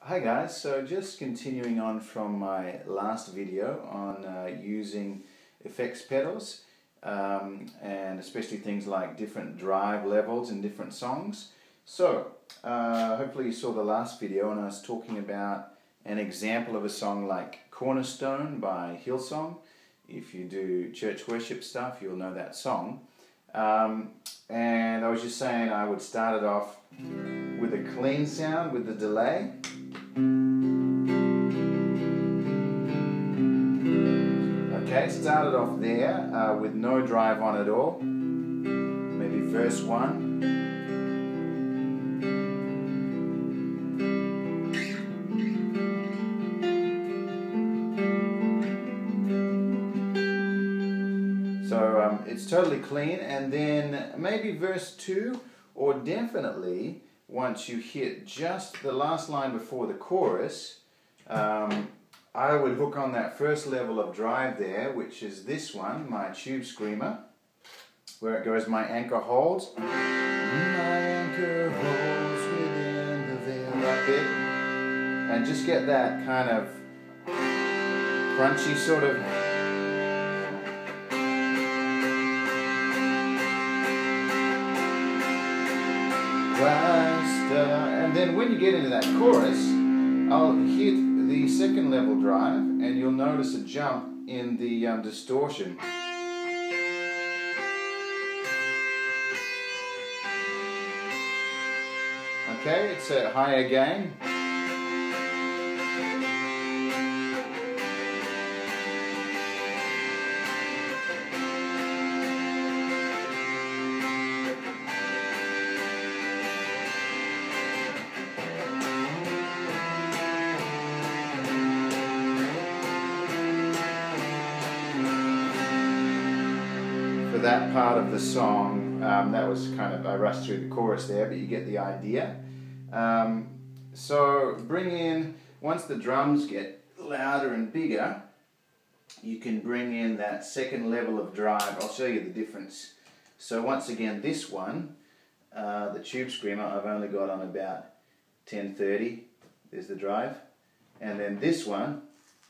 Hi guys, so just continuing on from my last video on using effects pedals and especially things like different drive levels in different songs. So hopefully you saw the last video and I was talking about an example of a song like Cornerstone by Hillsong. If you do church worship stuff, you'll know that song. And I was just saying I would start it off with a clean sound with the delay. Okay, started off there with no drive on at all. Maybe verse 1. So it's totally clean, and then maybe verse 2, or definitely once you hit just the last line before the chorus, I would hook on that first level of drive there, which is this one, my tube screamer, where it goes, my anchor holds. My anchor holds within the veil, that bit. And just get that kind of crunchy sort of and then when you get into that chorus, I'll hit the second level drive and you'll notice a jump in the distortion. Okay, it's a higher gain. For that part of the song, that was kind of, I rushed through the chorus there, but you get the idea. So bring in, once the drums get louder and bigger, you can bring in that second level of drive. I'll show you the difference. So once again, this one, the tube screamer, I've only got on about 1030, there's the drive. And then this one,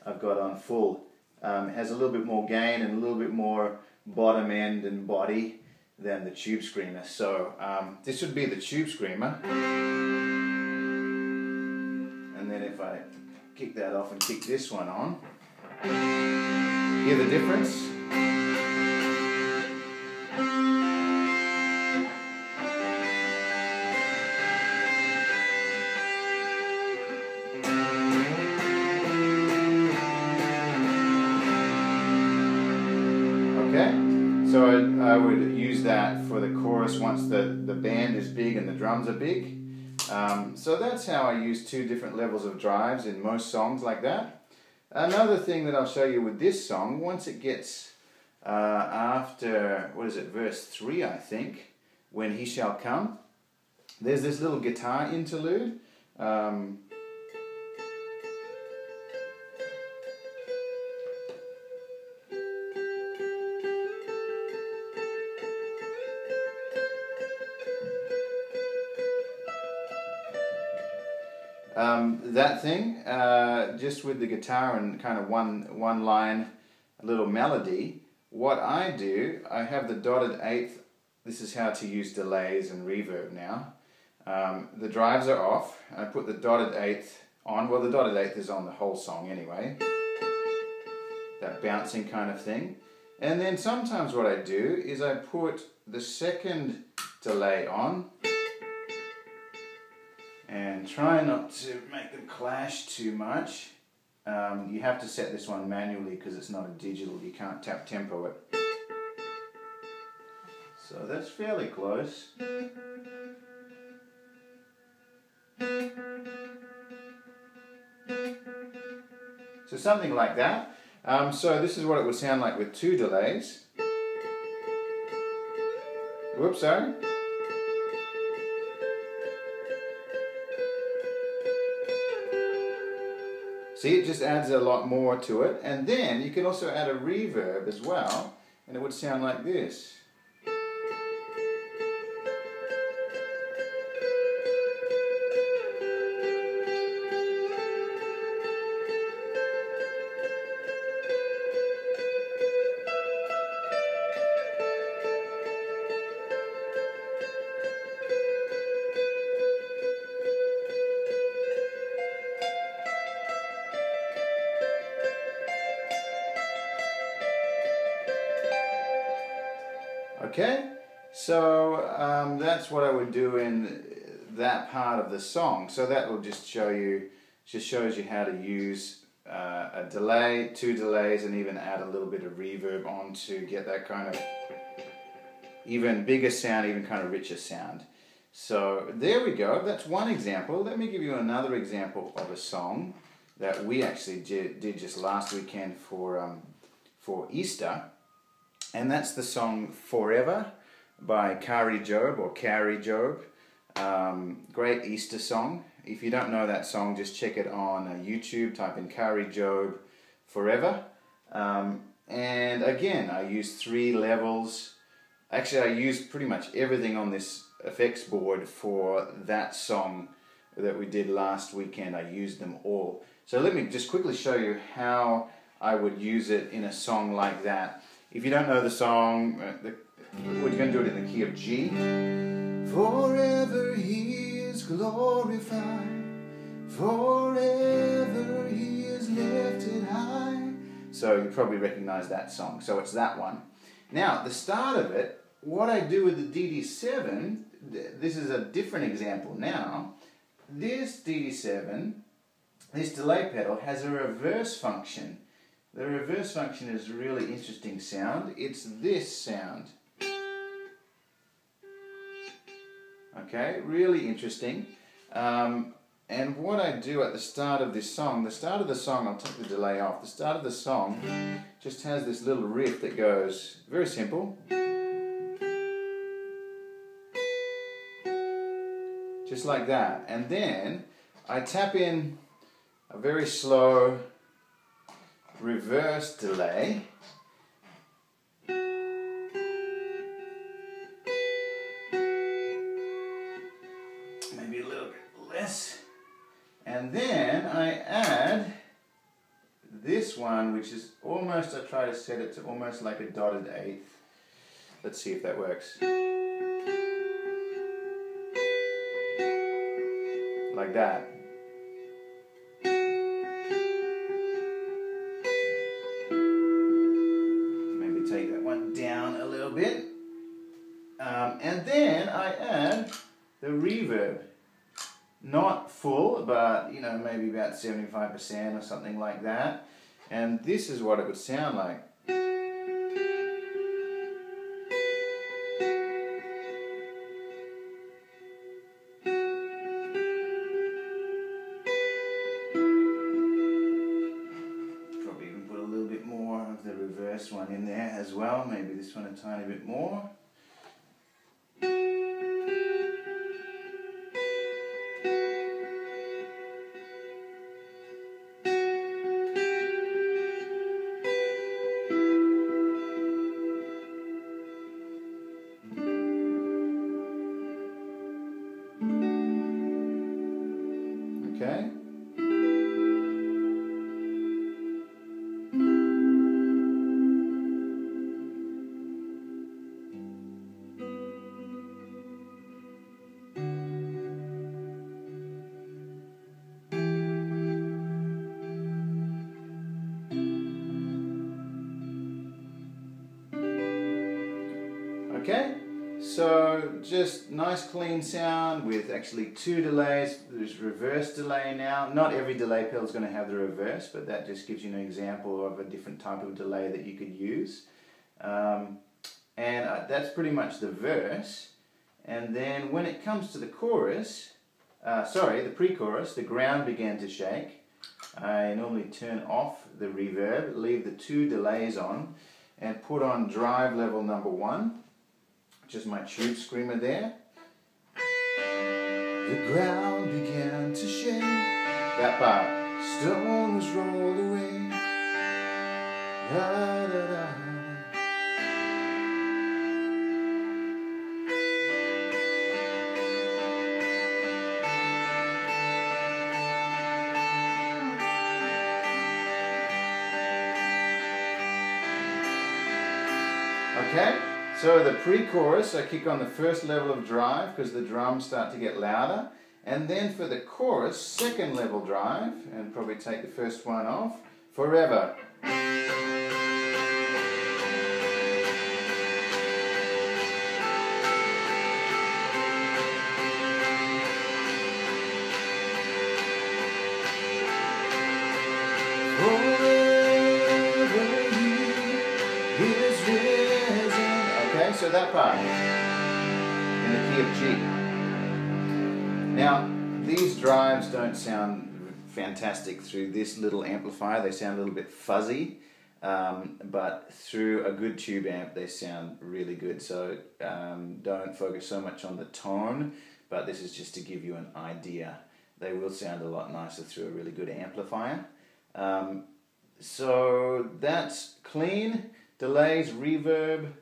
I've got on full. Has a little bit more gain and a little bit more bottom end and body than the tube screamer. So this would be the tube screamer. And then if I kick that off and kick this one on, hear the difference? Okay, so I would use that for the chorus once the band is big and the drums are big. So that's how I use two different levels of drives in most songs like that. Another thing that I'll show you with this song, once it gets after, what is it, verse 3 I think, when he shall come, there's this little guitar interlude. That thing, just with the guitar and kind of one line, a little melody, what I do, I have the dotted eighth. This is how to use delays and reverb now. The drives are off, and I put the dotted eighth on. Well, the dotted eighth is on the whole song anyway. That bouncing kind of thing. And then sometimes what I do is I put the second delay on, and try not to make them clash too much. You have to set this one manually because it's not a digital, you can't tap tempo it. So that's fairly close. So something like that. So this is what it would sound like with two delays. Whoops, sorry. See, it just adds a lot more to it. And then you can also add a reverb as well, and it would sound like this. Okay, so that's what I would do in that part of the song. So that will just shows you how to use a delay, 2 delays, and even add a little bit of reverb on to get that kind of even bigger sound, even kind of richer sound. So there we go, that's one example. Let me give you another example of a song that we actually did just last weekend for Easter. And that's the song Forever by Kari Jobe, or Kari Jobe. Great Easter song. If you don't know that song, just check it on YouTube, type in Kari Jobe Forever. And again, I used 3 levels. Actually, I used pretty much everything on this effects board for that song that we did last weekend. I used them all. So let me just quickly show you how I would use it in a song like that. If you don't know the song, we're going to do it in the key of G. Forever He is glorified, forever He is lifted high. So you probably recognize that song. So it's that one. Now, the start of it, what I do with the DD7, this is a different example now. This DD7, this delay pedal, has a reverse function. The reverse function is a really interesting sound. It's this sound. Okay, really interesting. And what I do at the start of this song, I'll take the delay off. The start of the song just has this little riff that goes, very simple. Just like that. And then I tap in a very slow reverse delay. Maybe a little bit less. And then I add this one, which is almost, I try to set it to almost like a dotted eighth. Let's see if that works. Like that. Maybe take that one down a little bit. And then I add the reverb. Not full, but you know, maybe about 75% or something like that. And this is what it would sound like. Probably even put a little bit more of the reverse one in there as well. Maybe this one a tiny bit more. Okay. Okay, so just nice clean sound with actually 2 delays. There's reverse delay now. Not every delay pedal is going to have the reverse, but that just gives you an example of a different type of delay that you could use. And that's pretty much the verse. And then when it comes to the chorus, the pre-chorus, the ground began to shake. I normally turn off the reverb, leave the 2 delays on, and put on drive level number 1. Which is my tube screamer there. The ground began to shake. That part. Stones rolled away. Da, da, da. Okay. So the pre-chorus, I kick on the first level of drive because the drums start to get louder. And then for the chorus, second level drive, and probably take the first one off, forever. that part in the key of G. Now, these drives don't sound fantastic through this little amplifier. They sound a little bit fuzzy, but through a good tube amp they sound really good. So don't focus so much on the tone, but this is just to give you an idea. They will sound a lot nicer through a really good amplifier. So that's clean, delays, reverb,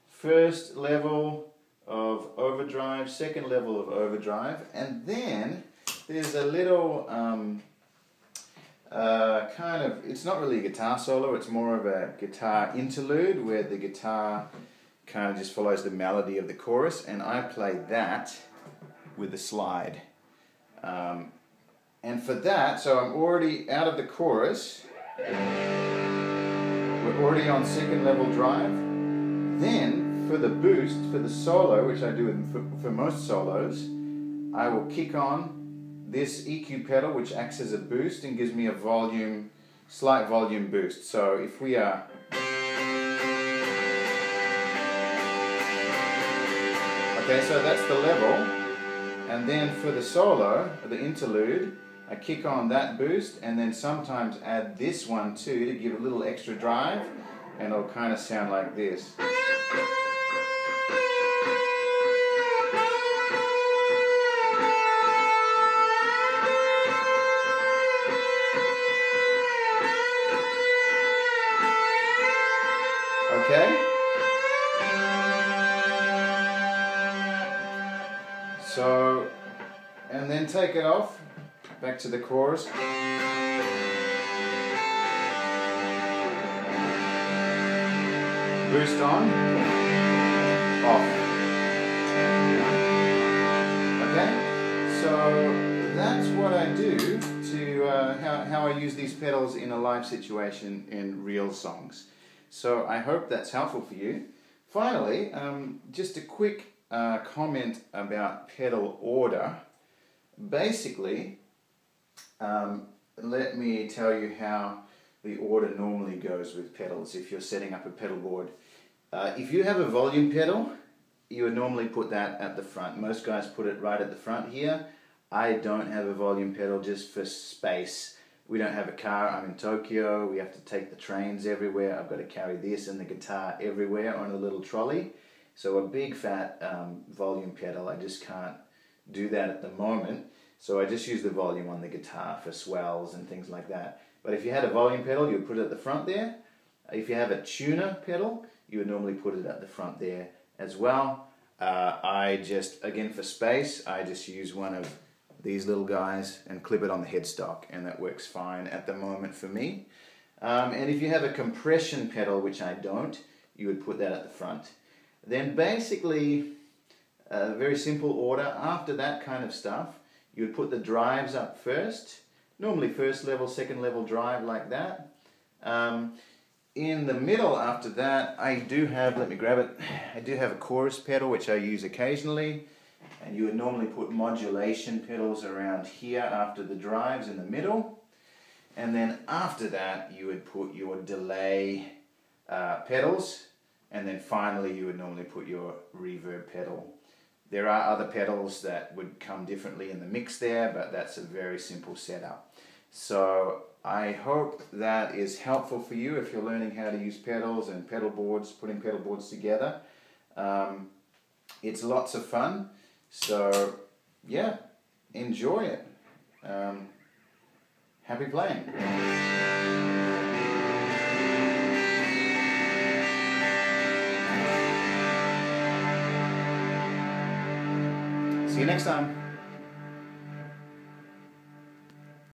first level of overdrive, second level of overdrive, and then there's a little kind of, it's not really a guitar solo, it's more of a guitar interlude where the guitar kind of just follows the melody of the chorus, and I play that with a slide. And for that, so I'm already out of the chorus, we're already on second level drive. Then for the boost, for the solo, which I do for most solos, I will kick on this EQ pedal, which acts as a boost and gives me a volume, slight volume boost. So if we are, okay, so that's the level, and then for the solo, the interlude, I kick on that boost and then sometimes add this one too to give a little extra drive, and it'll kind of sound like this. Okay? So, and then take it off, back to the chorus. Boost on, off. Okay? So that's what I do to, how I use these pedals in a live situation in real songs. So I hope that's helpful for you. Finally, just a quick comment about pedal order. Basically, let me tell you how the order normally goes with pedals if you're setting up a pedal board. If you have a volume pedal, you would normally put that at the front. Most guys put it right at the front here. I don't have a volume pedal just for space. We don't have a car. I'm in Tokyo. We have to take the trains everywhere. I've got to carry this and the guitar everywhere on a little trolley. So a big fat volume pedal, I just can't do that at the moment. So I just use the volume on the guitar for swells and things like that. But if you had a volume pedal, you would put it at the front there. If you have a tuner pedal, you would normally put it at the front there as well. I just, again for space, I just use one of these little guys and clip it on the headstock, and that works fine at the moment for me. And if you have a compression pedal, which I don't, you would put that at the front. Then basically, a very simple order. After that kind of stuff, you would put the drives up first, normally first level, second level drive like that. In the middle after that, I do have, let me grab it, I do have a chorus pedal which I use occasionally, and you would normally put modulation pedals around here after the drives in the middle, and then after that you would put your delay pedals, and then finally you would normally put your reverb pedal. There are other pedals that would come differently in the mix there, but that's a very simple setup. So I hope that is helpful for you if you're learning how to use pedals and pedal boards, putting pedal boards together. It's lots of fun, so yeah, enjoy it. Happy playing. See you next time.